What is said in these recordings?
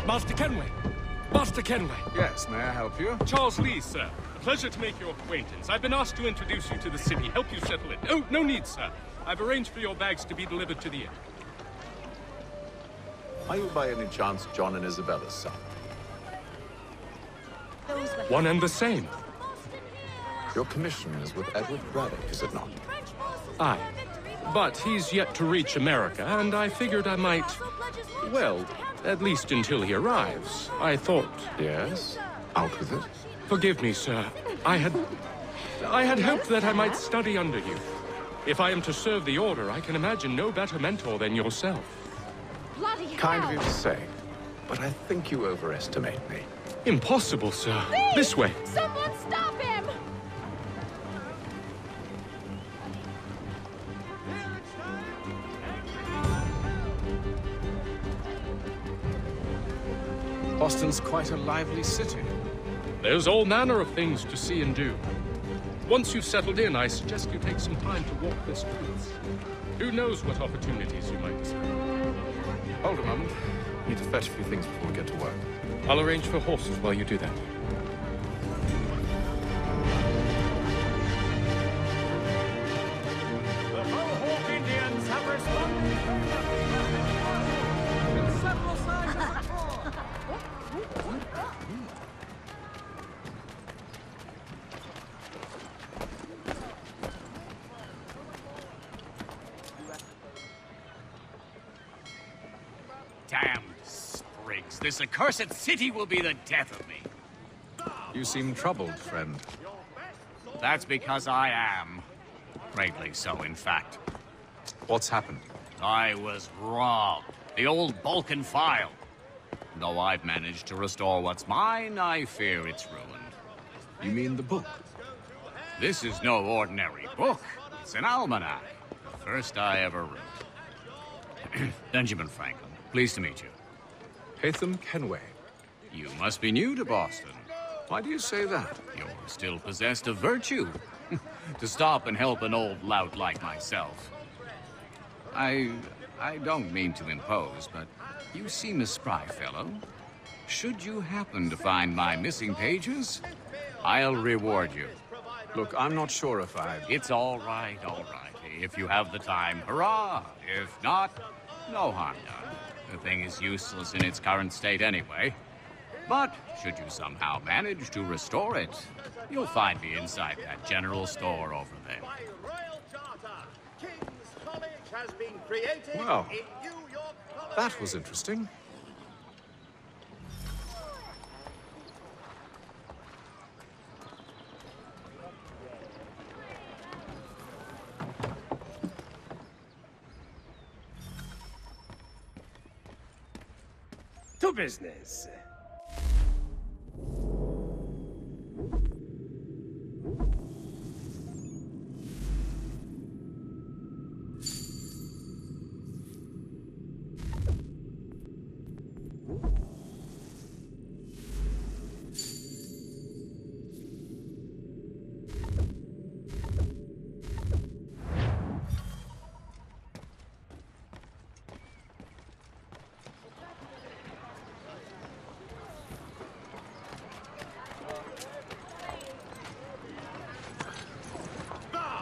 Master Kenway! Master Kenway! Yes, may I help you? Charles Lee, sir. A pleasure to make your acquaintance. I've been asked to introduce you to the city, help you settle it. Oh, no need, sir. I've arranged for your bags to be delivered to the inn. Are you by any chance John and Isabella's son? One and the same. Your commission is with Edward Braddock, is it not? Aye. But he's yet to reach America, and I figured I might... Well, at least until he arrives. I thought... Yes? Out with it. Forgive me, sir. I had hoped that I might study under you. If I am to serve the Order, I can imagine no better mentor than yourself. Bloody hell! Kind of you to say, but I think you overestimate me. Impossible, sir. Thief! This way. Someone stop him! Boston's quite a lively city. There's all manner of things to see and do. Once you've settled in, I suggest you take some time to walk the streets. Who knows what opportunities you might discover. Hold a moment. Need to fetch a few things before we get to work. I'll arrange for horses while you do that. The Mohawk Indians have responded with several signs of support. Damn sprigs. This accursed city will be the death of me. You seem troubled, friend. That's because I am. Greatly so, in fact. What's happened? I was robbed. The old Balkan file. Though I've managed to restore what's mine, I fear it's ruined. You mean the book? This is no ordinary book. It's an almanac. The first I ever wrote. Benjamin Franklin, pleased to meet you. Haytham Kenway. You must be new to Boston. Why do you say that? You're still possessed of virtue. To stop and help an old lout like myself. I don't mean to impose, but you seem a spry fellow. Should you happen to find my missing pages, I'll reward you. Look, I'm not sure if I... It's all right, all right. If you have the time, hurrah! If not, no harm done. The thing is useless in its current state anyway. But should you somehow manage to restore it, you'll find me inside that general store over there. By royal charter, King's College has been created Well, in New York Colony. that was interesting. To business.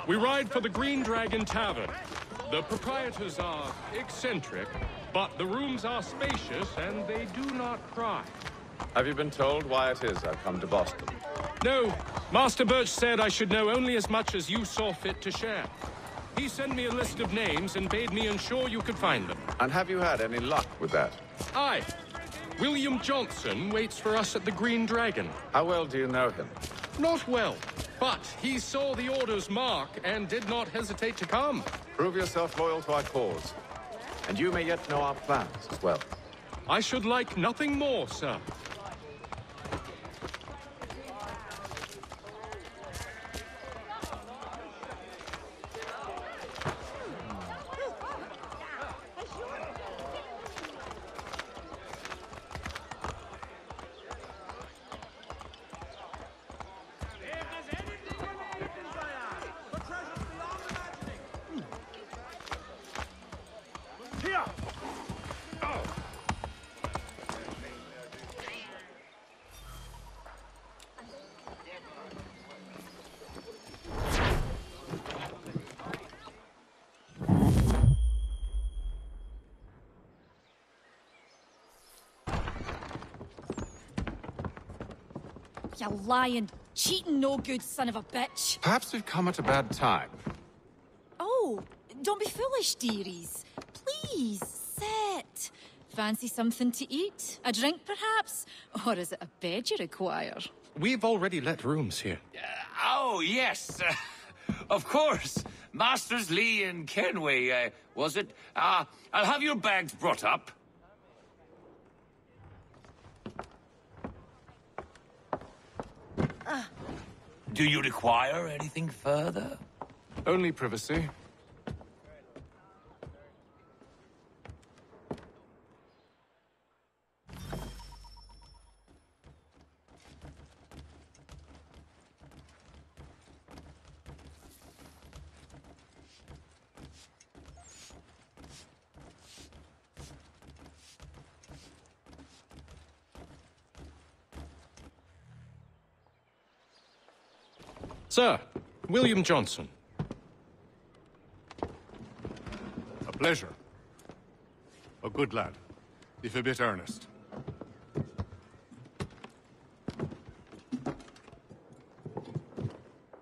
We ride for the Green Dragon Tavern. The proprietors are eccentric, but the rooms are spacious and they do not cry. Have you been told why it is I've come to Boston? No, Master Birch said I should know only as much as you saw fit to share. He sent me a list of names and bade me ensure you could find them. And have you had any luck with that? Aye. William Johnson waits for us at the Green Dragon. How well do you know him? Not well, but he saw the Order's mark and did not hesitate to come. Prove yourself loyal to our cause. And you may yet know our plans as well. I should like nothing more, sir. You lying, cheating, no good son of a bitch. Perhaps we've come at a bad time. Oh, don't be foolish, dearies. Please, sit. Fancy something to eat? A drink, perhaps? Or is it a bed you require? We've already let rooms here. Oh, yes. Of course. Masters Lee and Kenway, was it? I'll have your bags brought up. Do you require anything further? Only privacy. Sir, William Johnson. A pleasure. A good lad, if a bit earnest.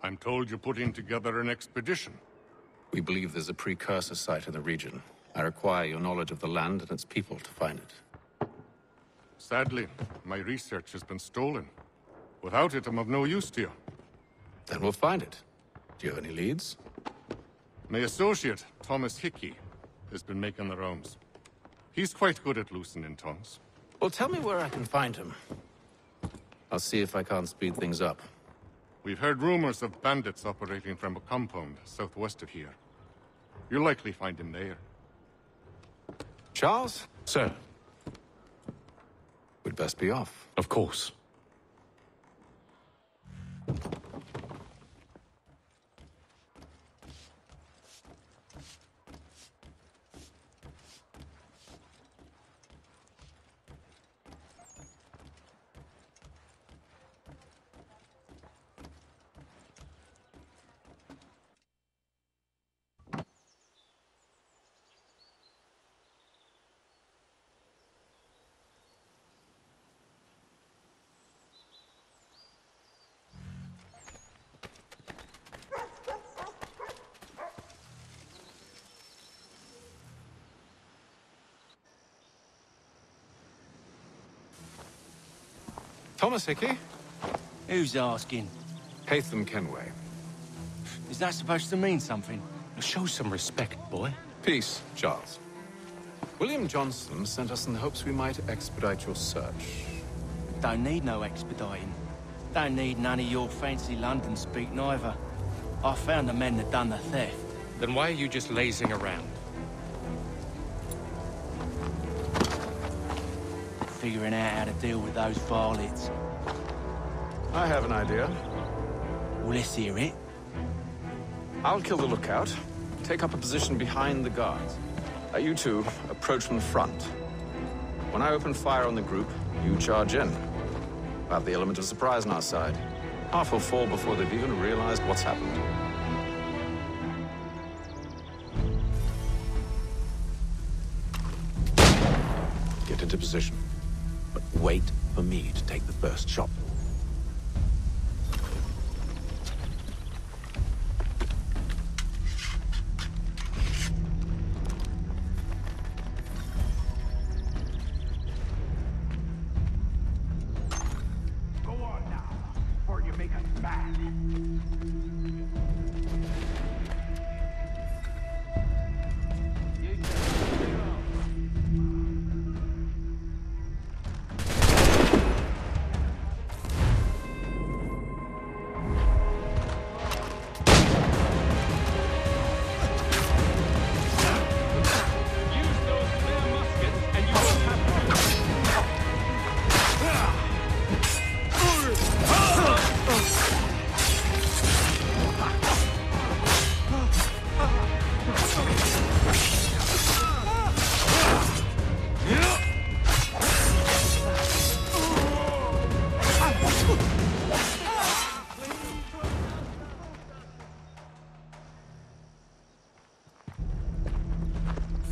I'm told you're putting together an expedition. We believe there's a precursor site in the region. I require your knowledge of the land and its people to find it. Sadly, my research has been stolen. Without it, I'm of no use to you. Then we'll find it. Do you have any leads? My associate, Thomas Hickey, has been making the rounds. He's quite good at loosening tongues. Well, tell me where I can find him. I'll see if I can't speed things up. We've heard rumors of bandits operating from a compound southwest of here. You'll likely find him there. Charles? Sir, We'd best be off. of course. Thomas Hickey? Who's asking? Haytham Kenway. Is that supposed to mean something? Show some respect, boy. Peace, Charles. William Johnson sent us in the hopes we might expedite your search. Don't need no expediting. Don't need none of your fancy London speak neither. I found the men that done the theft. Then why are you just lazing around? Figuring out how to deal with those varlets. I have an idea. Well, let's hear it. I'll kill the lookout. Take up a position behind the guards. You two approach from the front. When I open fire on the group, you charge in. We'll have the element of surprise on our side. Half will fall before they've even realized what's happened. Get into position. But wait for me to take the first shot.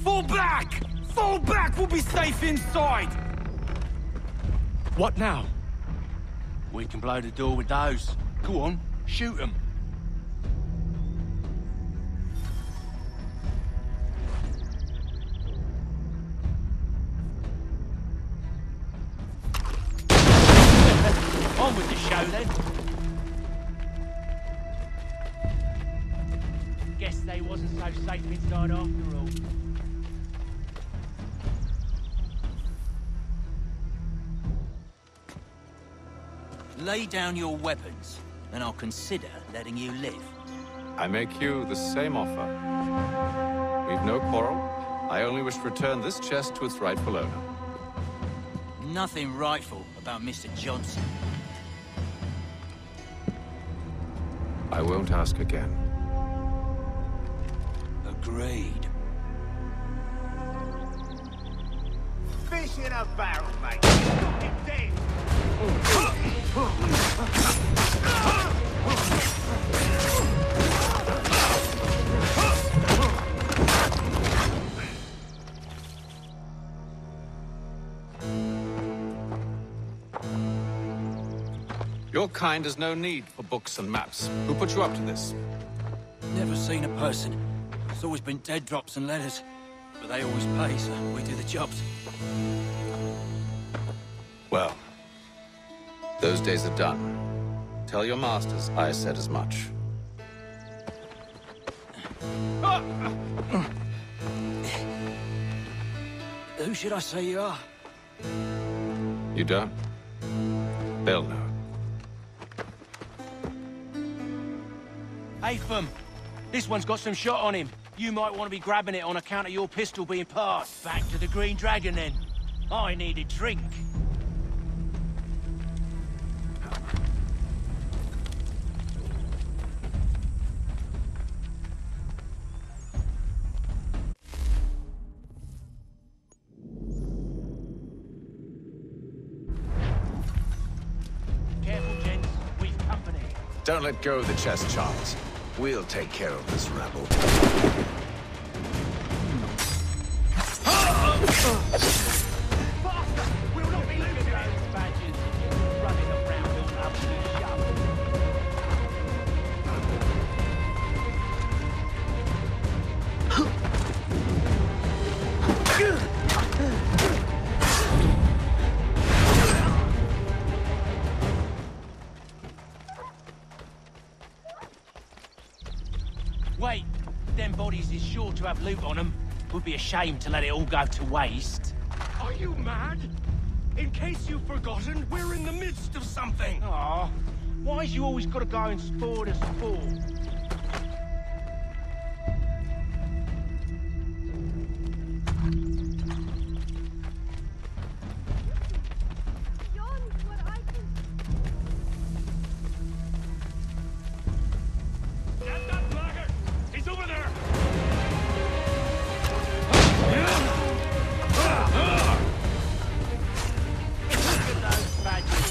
Fall back! Fall back! We'll be safe inside! What now? We can blow the door with those. Go on, shoot them. On with the show, then. Guess they wasn't so safe inside after all. Lay down your weapons, and I'll consider letting you live. I make you the same offer. We've no quarrel. I only wish to return this chest to its rightful owner. Nothing rightful about Mr. Johnson. I won't ask again. Agreed. Fish in a barrel, mate. Got him dead. Your kind has no need for books and maps. Who put you up to this? Never seen a person. It's always been dead drops and letters. But they always pay, so we do the jobs. Well, those days are done. Tell your masters I said as much. Who should I say you are? You don't? They'll know. Atham, this one's got some shot on him. You might want to be grabbing it on account of your pistol being passed. Back to the Green Dragon, then. I need a drink. Careful, gents. We've company. Don't let go of the chest, Charles. We'll take care of this rabble. We'll not be leaving you. Badges running around all up to the shop. Wait, them bodies is sure to have loot on them. Would be a shame to let it all go to waste. Are you mad? In case you've forgotten, we're in the midst of something. Aw, why's you always gotta go and spoil the sport? Get that blackguard! He's over there! Look at those badges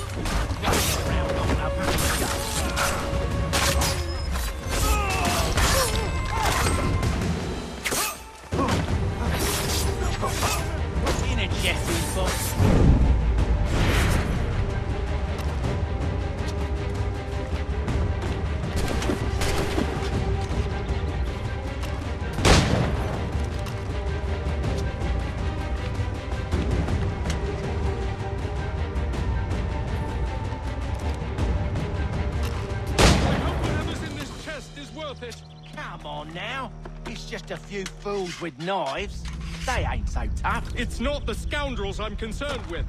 running around all over the shop. In a Jeffrey's box. I hope whatever's in this chest is worth it. Come on now. It's just a few fools with knives. They ain't so tough. It's not the scoundrels I'm concerned with.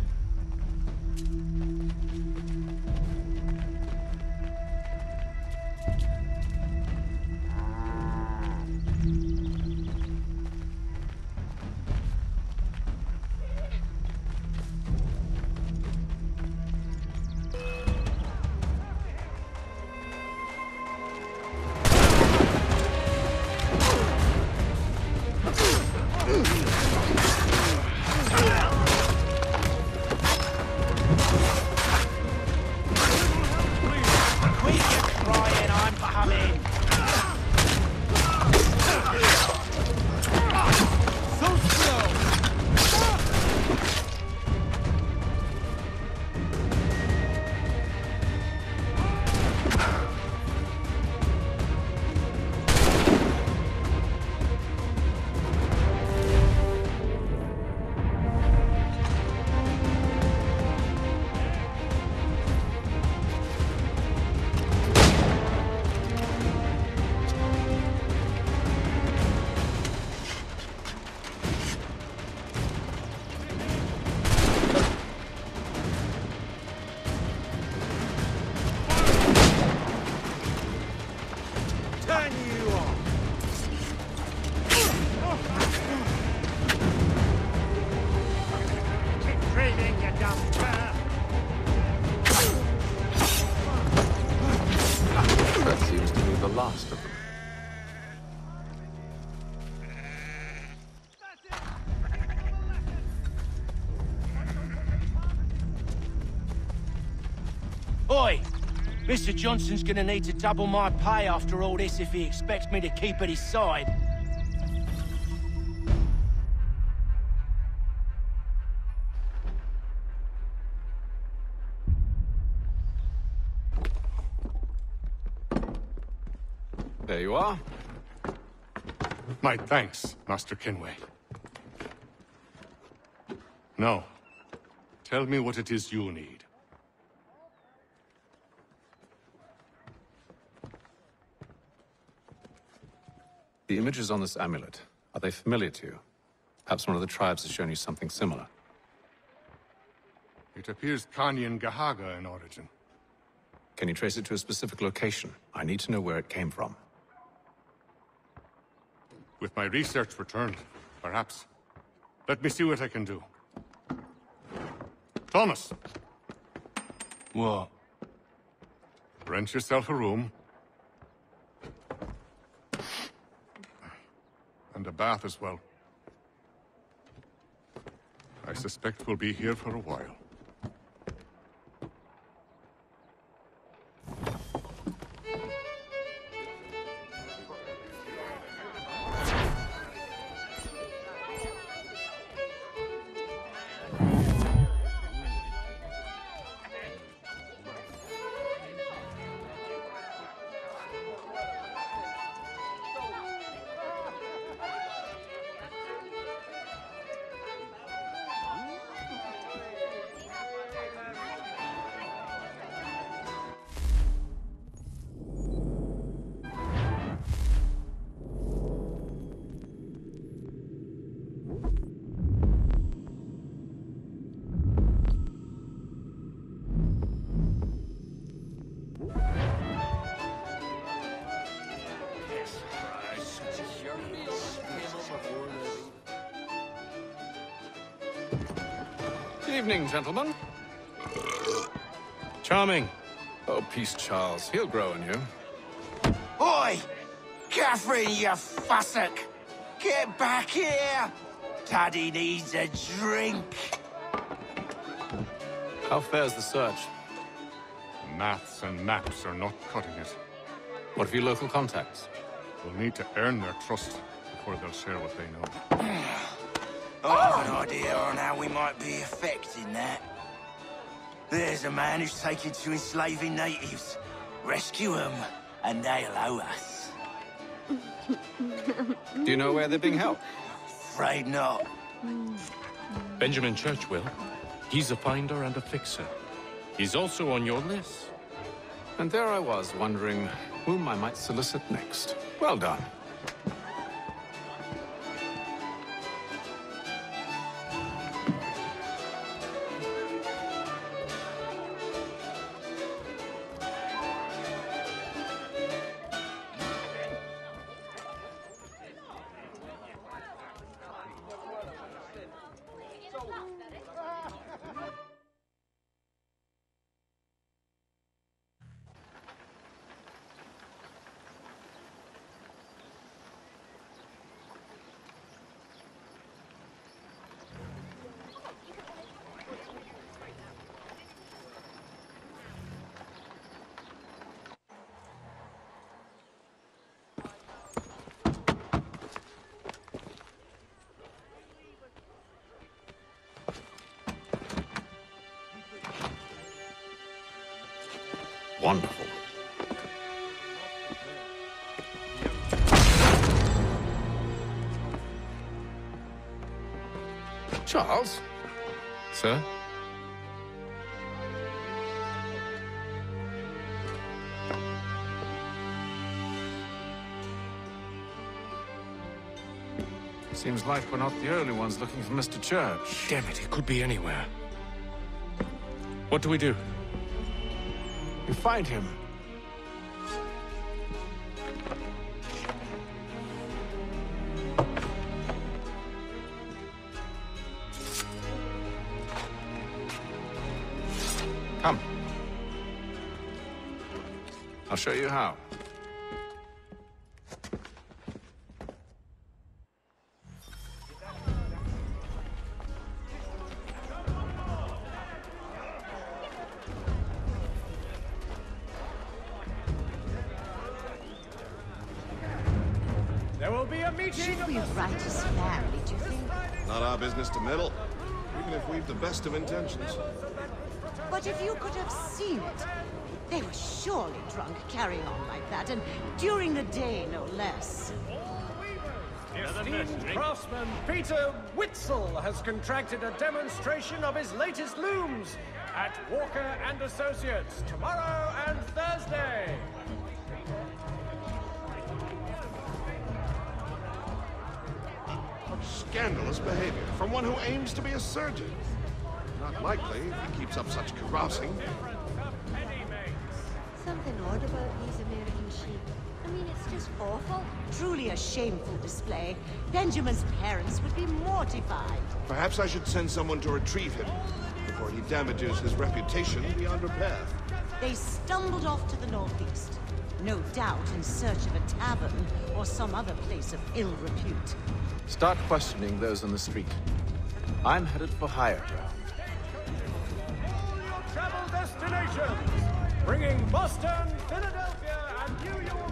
Quit your crying, I'm coming. So slow. Oi! Mr. Johnson's gonna need to double my pay after all this if he expects me to keep at his side. There you are. My thanks, Master Kenway. Now, tell me what it is you need. The images on this amulet, are they familiar to you? Perhaps one of the tribes has shown you something similar. It appears Kanyan Gahaga in origin. Can you trace it to a specific location? I need to know where it came from. With my research returned, perhaps. Let me see what I can do. Thomas! What? Rent yourself a room. And a bath as well. I suspect we'll be here for a while. Good evening, gentlemen. Charming. Oh, peace, Charles. He'll grow on you. Oi! Catherine, you fussock! Get back here! Daddy needs a drink. How fares the search? Maths and maps are not cutting it. What of your local contacts? We'll need to earn their trust before they'll share what they know. I have an idea on how we might be affecting that. There's a man who's taken to enslaving natives. Rescue them, and they'll owe us. Do you know where they're being held? Afraid not. Benjamin Church will. He's a finder and a fixer. He's also on your list. And there I was, wondering whom I might solicit next. Well done. Wonderful. Charles? Sir? Seems like we're not the only ones looking for Mr. Church. Damn it, it could be anywhere. What do we do? You find him. Come. I'll show you how. be a meeting Should of we the... write his family, do you think? Not our business to meddle, even if we've the best of intentions. But if you could have seen it, they were surely drunk carrying on like that, and during the day, no less. Esteemed craftsman Peter Witzel has contracted a demonstration of his latest looms at Walker and Associates tomorrow and Thursday. Scandalous behavior from one who aims to be a surgeon. Not likely if he keeps up such carousing. Something odd about these American sheep. I mean, it's just awful. Truly a shameful display. Benjamin's parents would be mortified. Perhaps I should send someone to retrieve him before he damages his reputation beyond repair. They stumbled off to the northeast. No doubt in search of a tavern or some other place of ill repute. Start questioning those on the street. I'm headed for higher ground. All your travel destinations, bringing Boston, Philadelphia, and New York.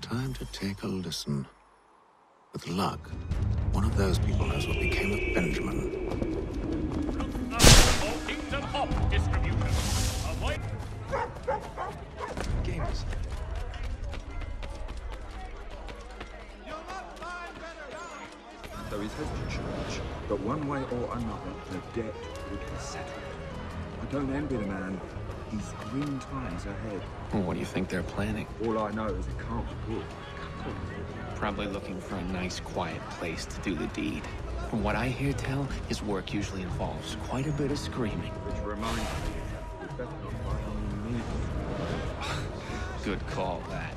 Time to take a listen. With luck, one of those people knows what became of Benjamin. Kingdom Hop distributor. Avoid... Gamers. Though he's headed to church, but one way or another, the debt would be settled. I don't envy the man. He's grim times ahead. Well, what do you think they're planning? All I know is it can't be good. Probably looking for a nice, quiet place to do the deed. From what I hear tell, his work usually involves quite a bit of screaming. Which reminds me, we better not fight on me. Good call, that.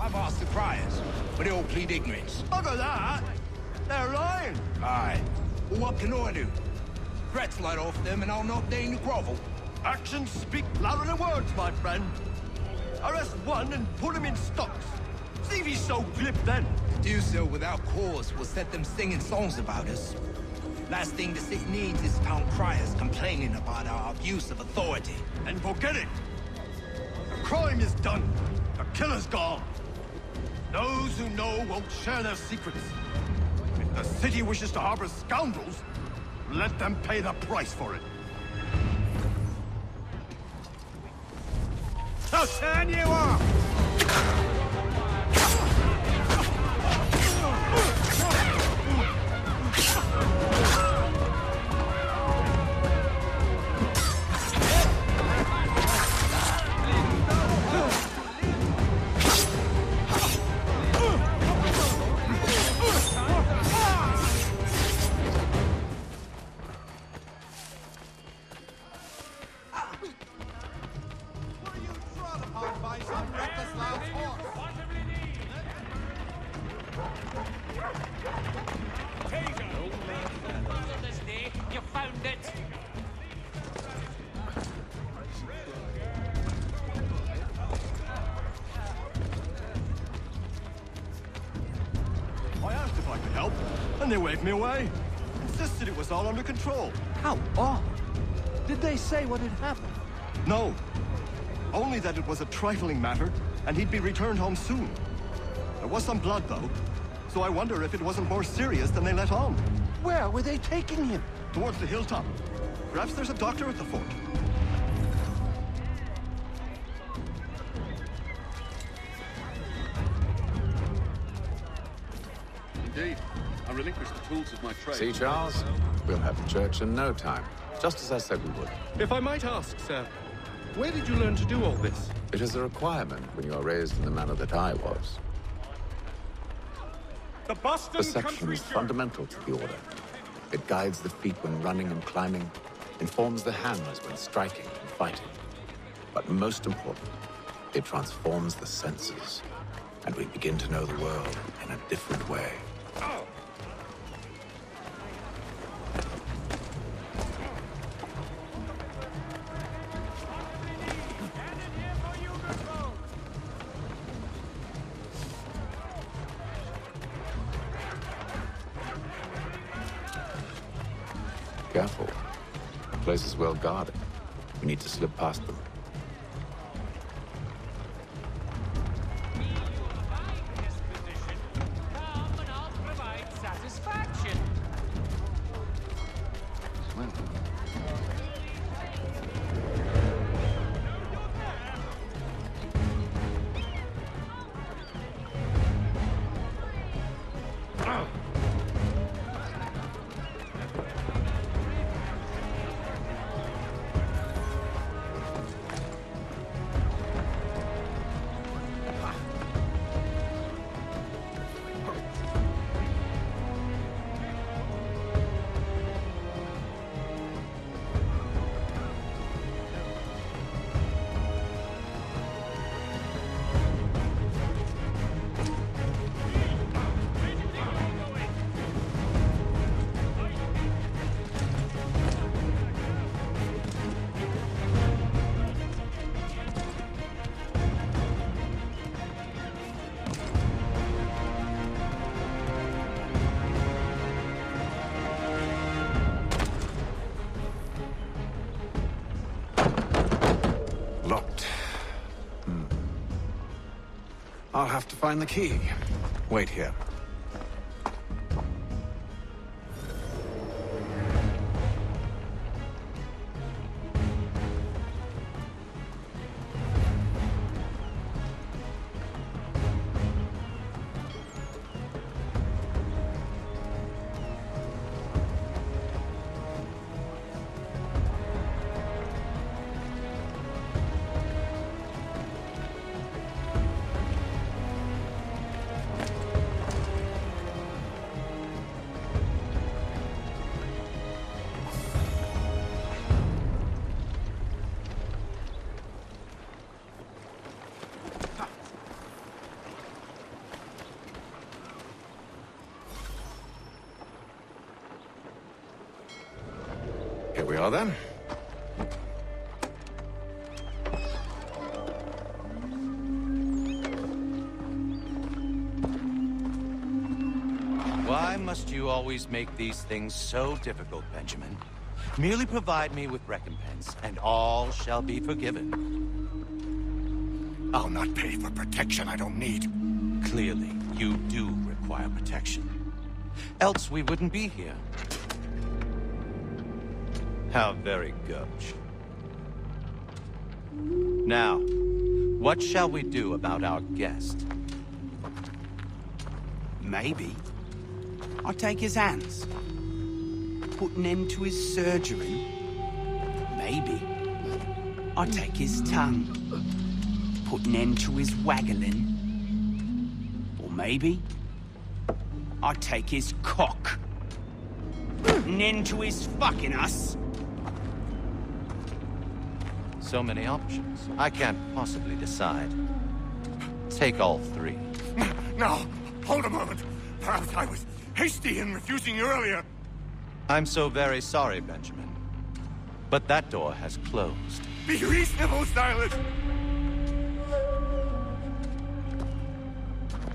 I've asked the criers, but they all plead ignorance. Bugger that! They're lying! Aye. Well, what can I do? Threats light off them and I'll not deign to grovel. Actions speak louder than words, my friend. Arrest one and put him in stocks. See if he's so glib then. Do so without cause will set them singing songs about us. Last thing the city needs is town criers complaining about our abuse of authority. And forget it. The crime is done. The killer's gone. Those who know won't share their secrets. If the city wishes to harbor scoundrels, let them pay the price for it. I'll turn you off! By some reckless loud horse. they waved me away. Insisted it was all under control. How odd. Did they say what had happened? No. Only that it was a trifling matter, and he'd be returned home soon. There was some blood, though, so I wonder if it wasn't more serious than they let on. Where were they taking him? Towards the hilltop. Perhaps there's a doctor at the fort. Indeed. I relinquished the tools of my trade. See, Charles? We'll have the church in no time. Just as I said we would. If I might ask, sir, where did you learn to do all this? It is a requirement when you are raised in the manner that I was. The Boston Perception is fundamental to the order. It guides the feet when running and climbing, informs the hands when striking and fighting. But most important, it transforms the senses, and we begin to know the world in a different way. Careful. The place is well guarded. We need to slip past them. Locked. I'll have to find the key. Wait here. Here we are, then. Why must you always make these things so difficult, Benjamin? Merely provide me with recompense, and all shall be forgiven. I'll not pay for protection I don't need. Clearly, you do require protection. Else we wouldn't be here. How very gauche. Now, what shall we do about our guest? Maybe I'll take his hands. Put an end to his surgery. Maybe I'll take his tongue. Put an end to his waggling. Or maybe I'll take his cock. Put an end to his fucking us. So many options. I can't possibly decide. Take all three. No, hold a moment. Perhaps I was hasty in refusing you earlier. I'm so very sorry, Benjamin. But that door has closed. Be reasonable, Silas.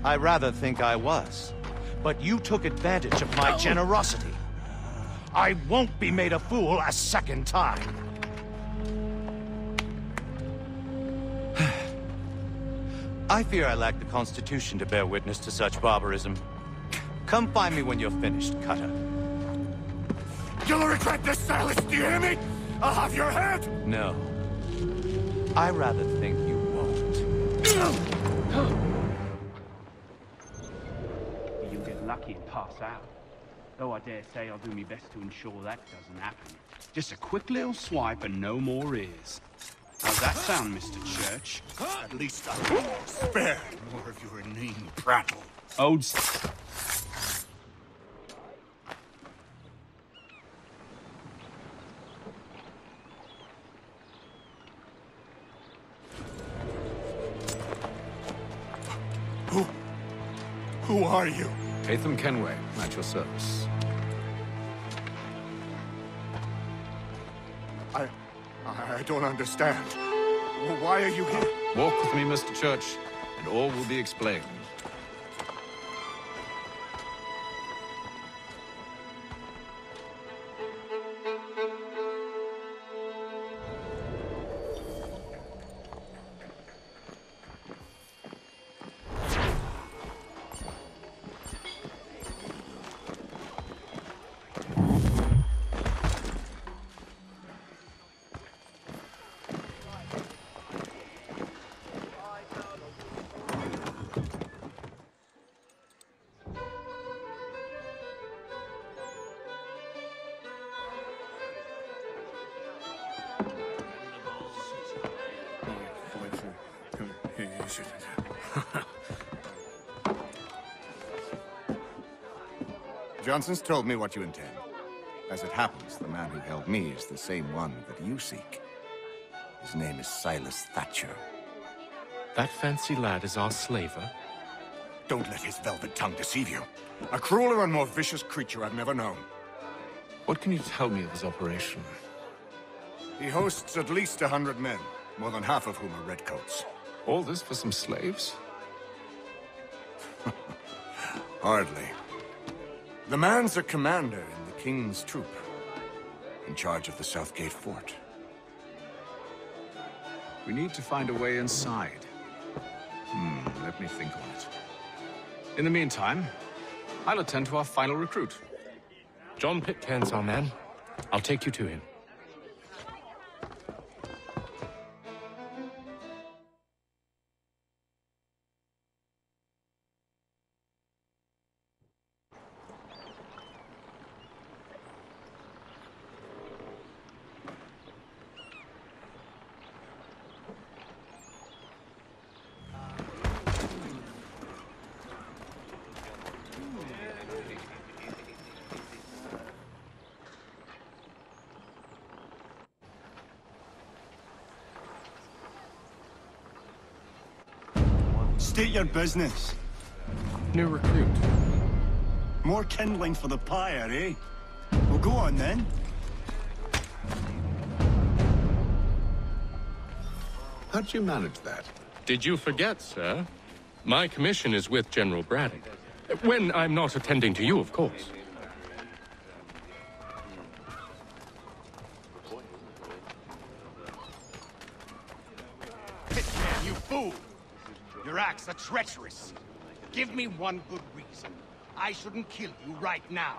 I rather think I was. but you took advantage of my generosity. I won't be made a fool a second time. I fear I lack the constitution to bear witness to such barbarism. Come find me when you're finished, Cutter. You'll regret this, Silas, do you hear me? I'll have your head! No. I rather think you won't. You'll get lucky and pass out. Though I dare say I'll do my best to ensure that doesn't happen. Just a quick little swipe and no more is. How's that sound, Mr. Church? At least I spare more of your inane prattle. Old... Who are you? Hatham Kenway, at your service. I don't understand. Why are you here? Walk with me, Mr. Church, and all will be explained. Johnson's told me what you intend. As it happens, the man who held me is the same one that you seek. His name is Silas Thatcher. That fancy lad is our slaver? Don't let his velvet tongue deceive you. A crueler and more vicious creature I've never known. What can you tell me of his operation? He hosts at least 100 men, more than half of whom are redcoats. All this for some slaves? Hardly. The man's a commander in the King's troop, in charge of the Southgate Fort. We need to find a way inside. Let me think on it. In the meantime, I'll attend to our final recruit. John Pitcairn's our man. I'll take you to him. State your business. New recruit. More kindling for the pyre, eh? Well, go on then. How'd you manage that? Did you forget, sir? My commission is with General Braddock. When I'm not attending to you, of course. Pitcairn, you fool! Your acts are treacherous. Give me one good reason. I shouldn't kill you right now.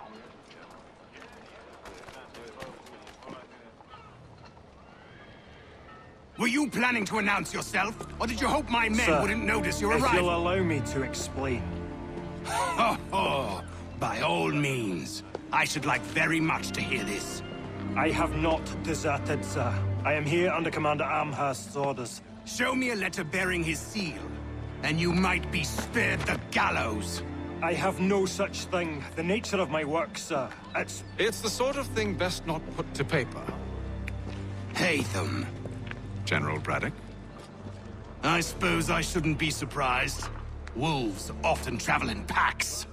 Were you planning to announce yourself? Or did you hope my men Sir, wouldn't notice your if arrival? you'll allow me to explain. Oh, by all means. I should like very much to hear this. I have not deserted, sir. I am here under Commander Amherst's orders. Show me a letter bearing his seal, and you might be spared the gallows. I have no such thing. The nature of my work, sir, It's the sort of thing best not put to paper. Hatham. General Braddock? I suppose I shouldn't be surprised. Wolves often travel in packs.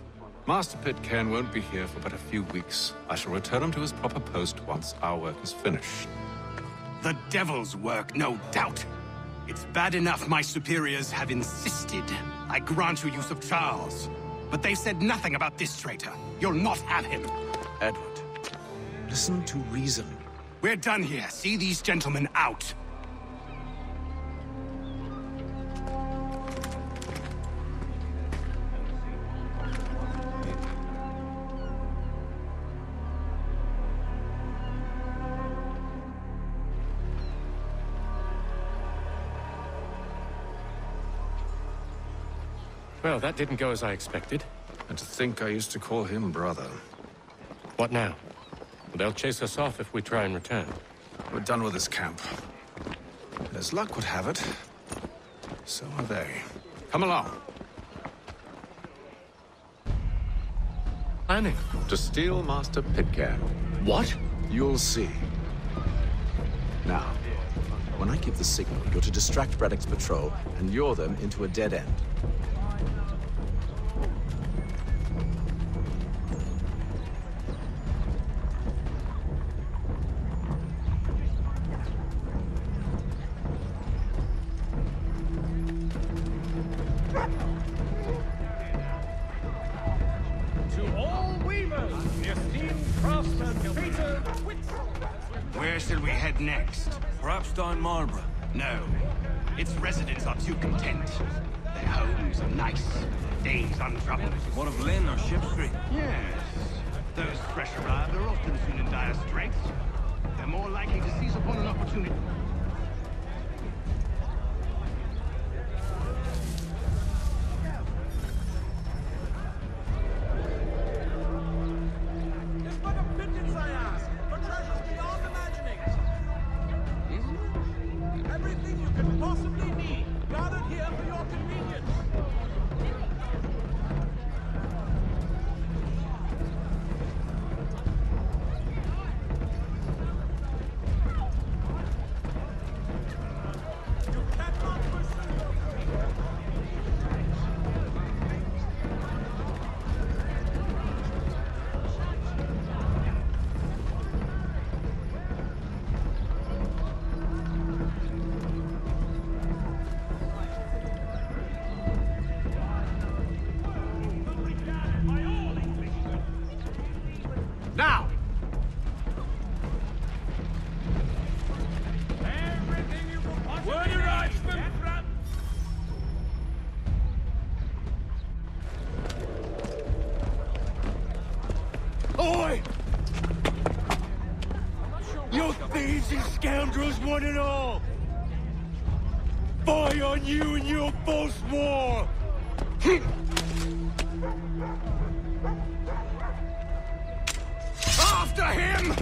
Master Pitcairn won't be here for but a few weeks. I shall return him to his proper post once our work is finished. The devil's work, no doubt. It's bad enough my superiors have insisted I grant you use of Charles. But they've said nothing about this traitor. You'll not have him. Edward, listen to reason. We're done here. See these gentlemen out. Well, that didn't go as I expected. And to think I used to call him brother. What now? They'll chase us off if we try and return. We're done with this camp. And as luck would have it, so are they. Come along. Planning? To steal Master Pitcairn. What? You'll see. Now, when I give the signal, you're to distract Braddock's patrol and lure them into a dead end. Where shall we head next? Perhaps down Marlborough. No. Its residents are too content. Their homes are nice, days untroubled. What of Lynn or Ship Street? Yes. Those fresh arrived are often seen in dire straits. They're more likely to seize upon an opportunity. Now! Word arrives from front! Oi! You thieves and scoundrels, one and all! Fie on you and your false war! After him!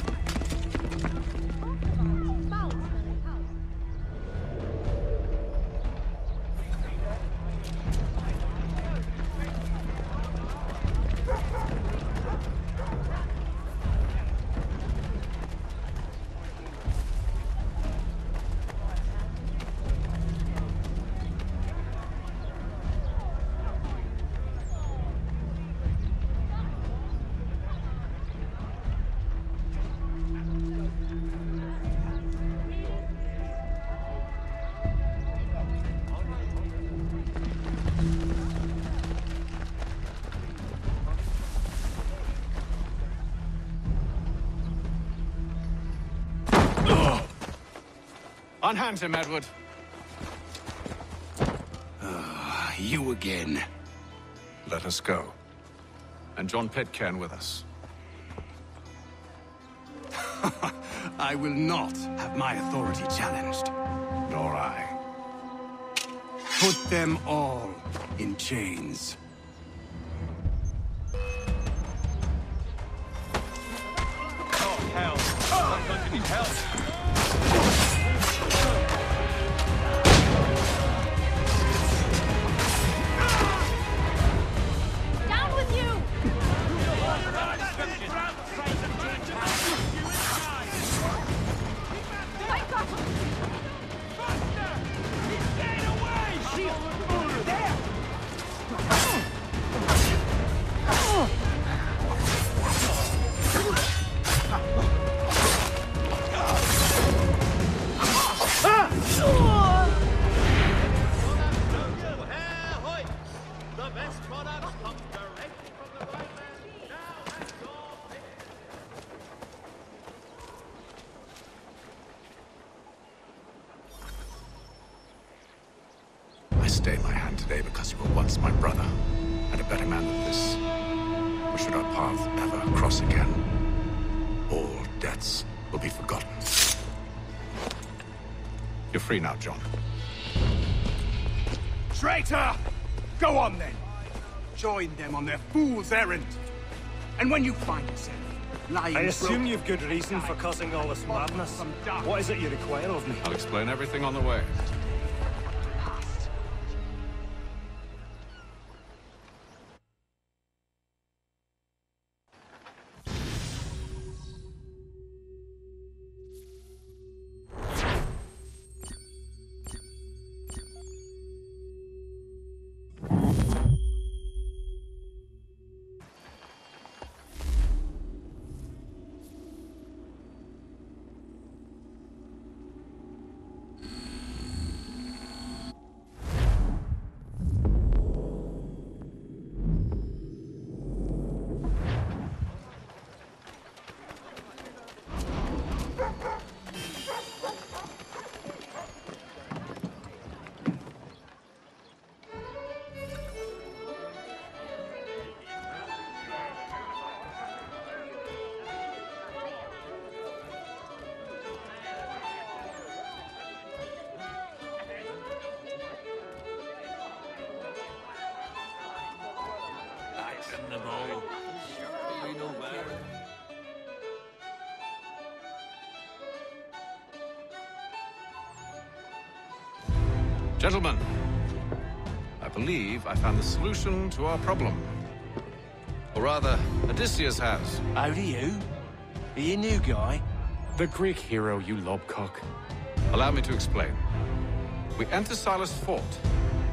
Unhand him, Edward. You again. Let us go. And John Pitcairn with us. I will not have my authority challenged. Nor I. Put them all in chains. Oh, hell. I'm going to need help. Down with you! stay my hand today because you were once my brother, and a better man than this. Or should our paths ever cross again, all debts will be forgotten. You're free now, John. Traitor! Go on then. Join them on their fool's errand. And when you find yourself lying... I assume you've good reason for causing all this madness. What is it you require of me? I'll explain everything on the way. Gentlemen, I believe I found the solution to our problem. Or rather, Odysseus has. How do you? Are you a new guy? The Greek hero, you lobcock. Allow me to explain. We enter Silas' fort,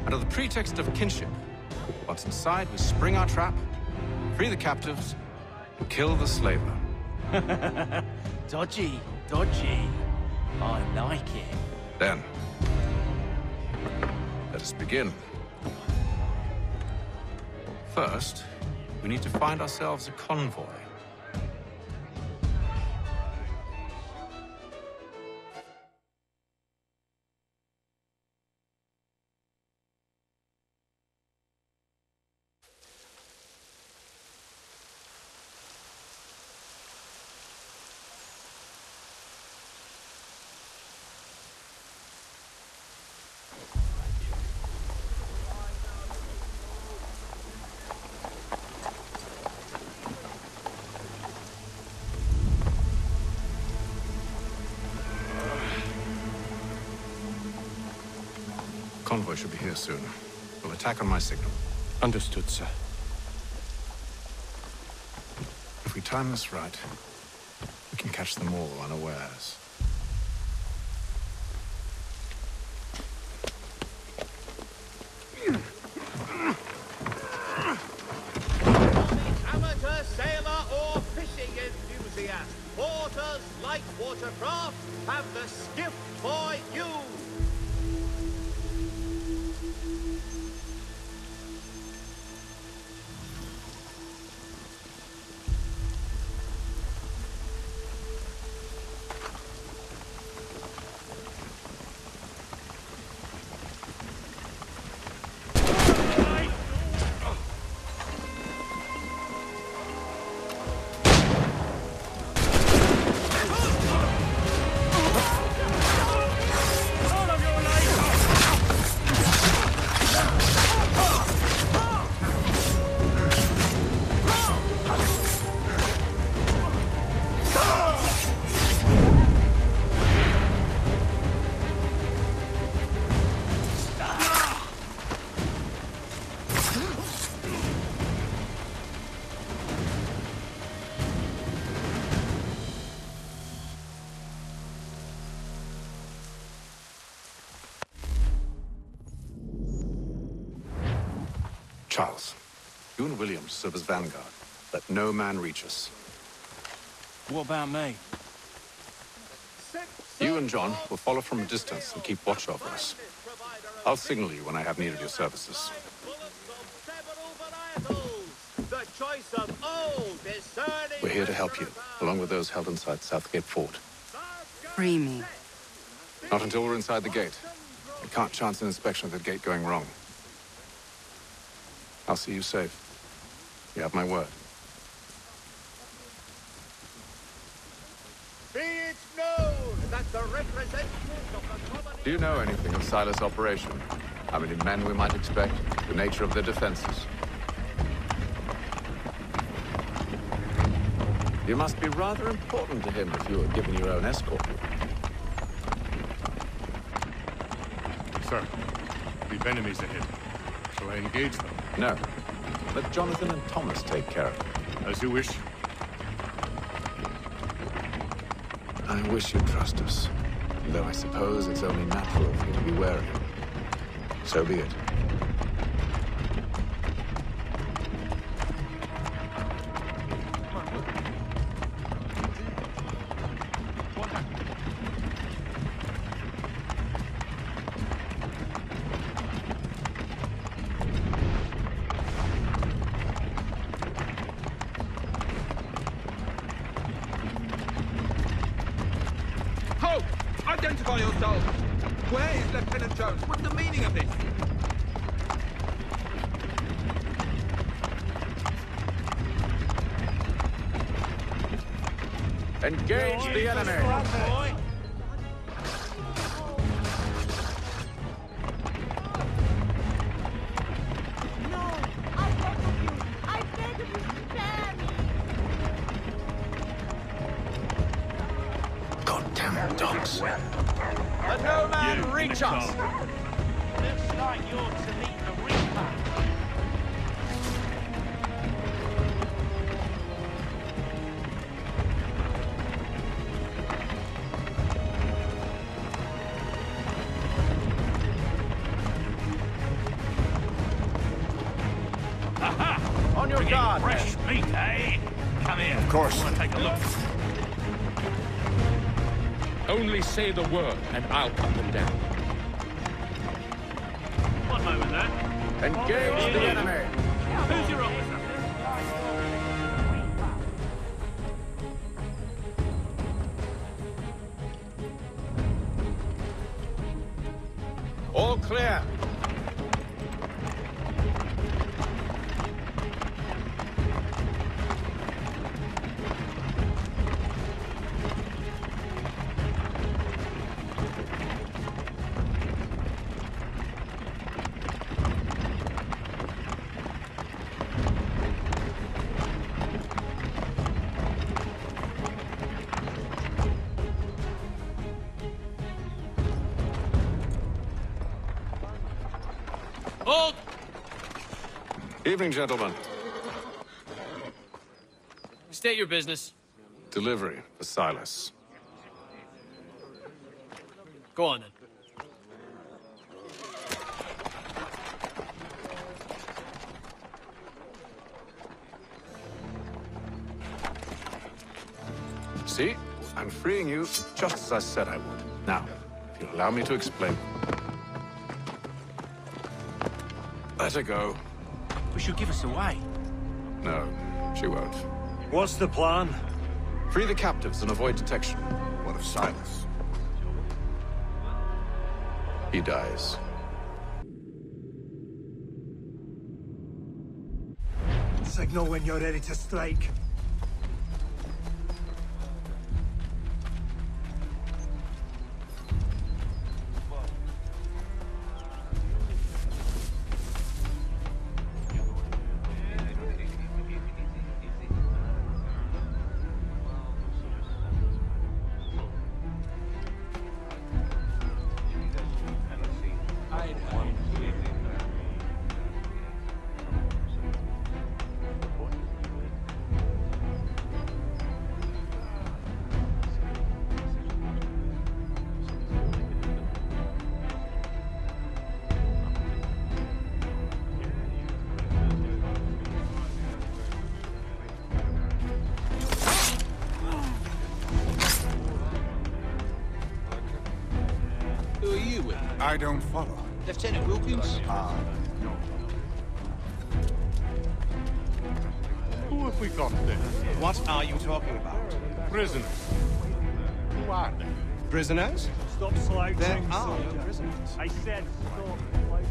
under the pretext of kinship. Once inside, we spring our trap, free the captives, and kill the slaver. Dodgy, dodgy. I like it. Then, let us begin. First, we need to find ourselves a convoy. Convoy should be here soon. We'll attack on my signal. Understood, sir. If we time this right, we can catch them all unawares. Amateur sailor or fishing enthusiast, porters like watercraft have the skiff for you. Charles, you and William serve as vanguard. Let no man reach us. What about me? You and John will follow from a distance and keep watch over us. I'll signal you when I have need of your services. The choice of old, discerning... We're here to help you, along with those held inside Southgate Fort. Free me. Not until we're inside the gate. We can't chance an inspection of the gate going wrong. I'll see you safe. You have my word. Be it known that the representatives of the common... Do you know anything of Silas' operation? How many men we might expect? The nature of their defenses? You must be rather important to him if you are given your own escort. Sir, we've enemies ahead. Shall I engage them? No. Let Jonathan and Thomas take care of it. As you wish. I wish you'd trust us. Though I suppose it's only natural for you to be wary. So be it. Halt! Identify yourself! Where is Lieutenant Jones? What's the meaning of this? Engage the enemy! Goddamn dogs. Let no man reach us! Looks like you're to meet the Reaper. On your guard! Fresh meat, eh? Come here. Of course. Want to take a look? Only say the word, and I'll cut them down. One moment there. Engage the enemy! Who's your officer? All clear. Hold! Evening, gentlemen. State your business. Delivery for Silas. Go on, then. See? I'm freeing you just as I said I would. Now, if you'll allow me to explain. Let her go. But she'll give us away. No, she won't. What's the plan? Free the captives and avoid detection. What of Silas? He dies. Signal when you're ready to strike. I don't follow. Lieutenant Wilkins? No. Who have we got there? What are you talking about? Prisoners. Who are they? Prisoners? Stop slouching. There are soldier. no prisoners. I said stop slouching.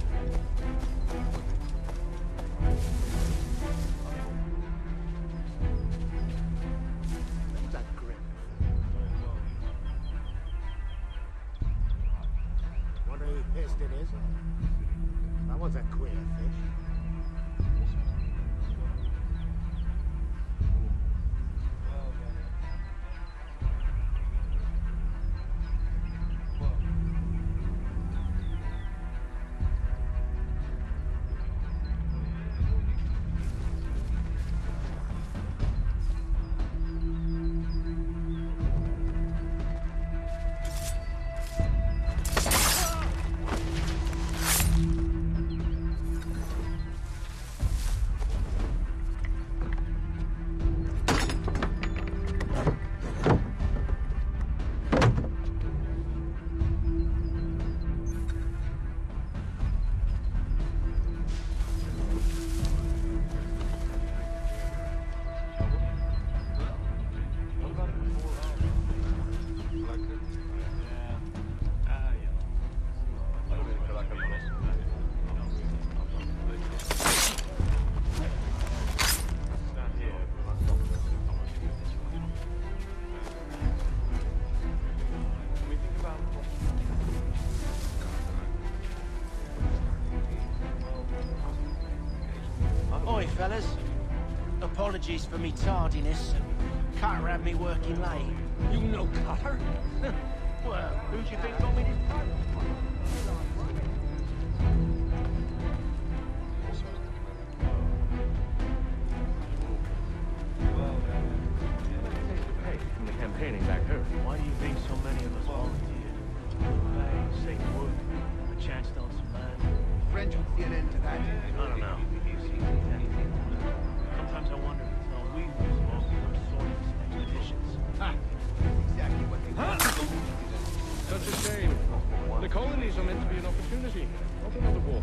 That grip. Wonder who pissed in his hole. That was a queer fish. Oi, fellas. Apologies for me tardiness. Carter had me working late. You know Carter? Well, who do you think got me this title? From the campaigning back home. Why do you think so many of us volunteered? Pay, safe work, a chance to own some land. French would see an end to that. I don't know. Sometimes I wonder if it's not we who was involved in those sort of expeditions. Ah, exactly what they want. Such a shame. The colonies are meant to be an opportunity, not another war.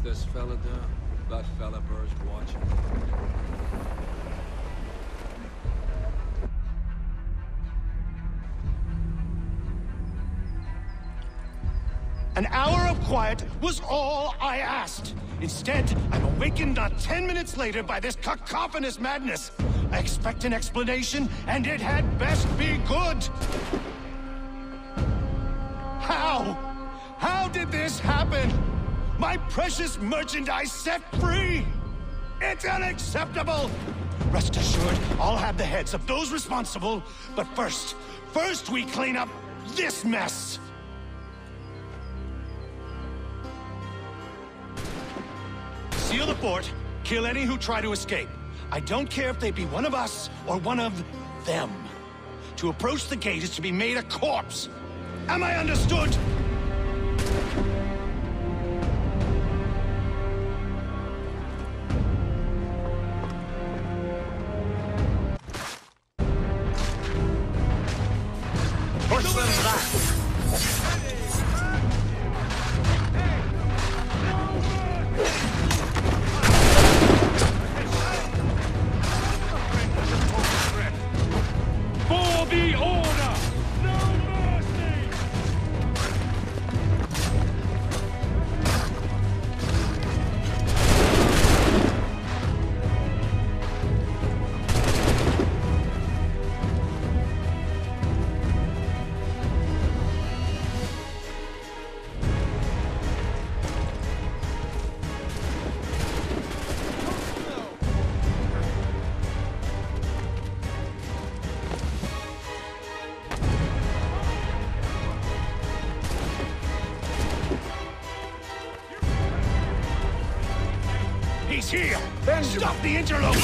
this fella doing? That fella Burr's watching. An hour of quiet was all I asked. Instead, I'm awakened not 10 minutes later by this cacophonous madness. I expect an explanation, and it had best be good. How? How did this happen? My precious merchandise set free! It's unacceptable! Rest assured, I'll have the heads of those responsible, but first we clean up this mess! Seal the fort, kill any who try to escape. I don't care if they be one of us or one of them. To approach the gate is to be made a corpse. Am I understood? Push them back! For the order! No mercy! He's here! Stop the interloper!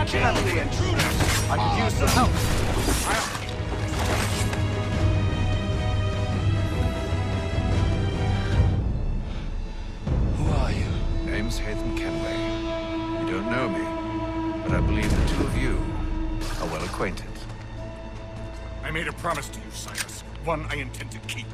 Kill the intruders! I could use some help. Who are you? Name's Haytham Kenway. You don't know me, but I believe the two of you are well acquainted. I made a promise to you, Cyrus. One I intend to keep.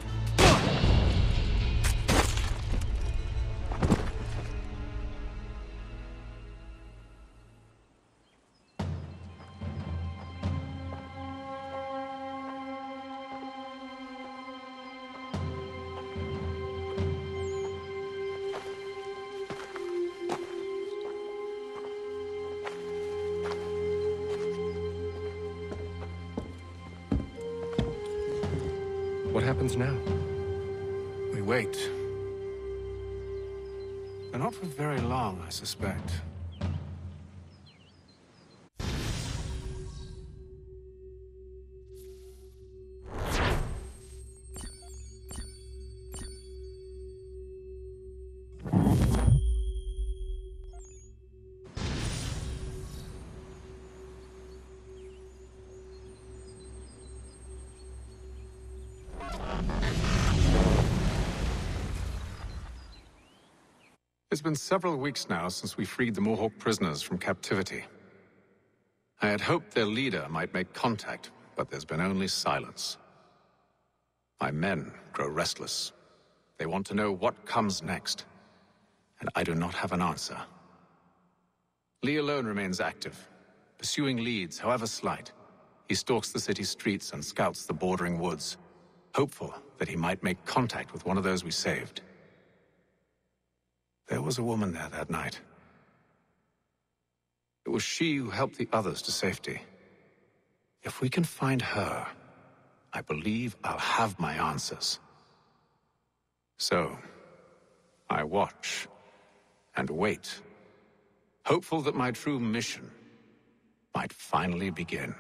What happens now? We wait. But not for very long, I suspect. It's been several weeks now since we freed the Mohawk prisoners from captivity. I had hoped their leader might make contact, but there's been only silence. My men grow restless. They want to know what comes next, and I do not have an answer. Lee alone remains active, pursuing leads, however slight. He stalks the city streets and scouts the bordering woods, hopeful that he might make contact with one of those we saved. There was a woman there that night. It was she who helped the others to safety. If we can find her, I believe I'll have my answers. So, I watch and wait, hopeful that my true mission might finally begin.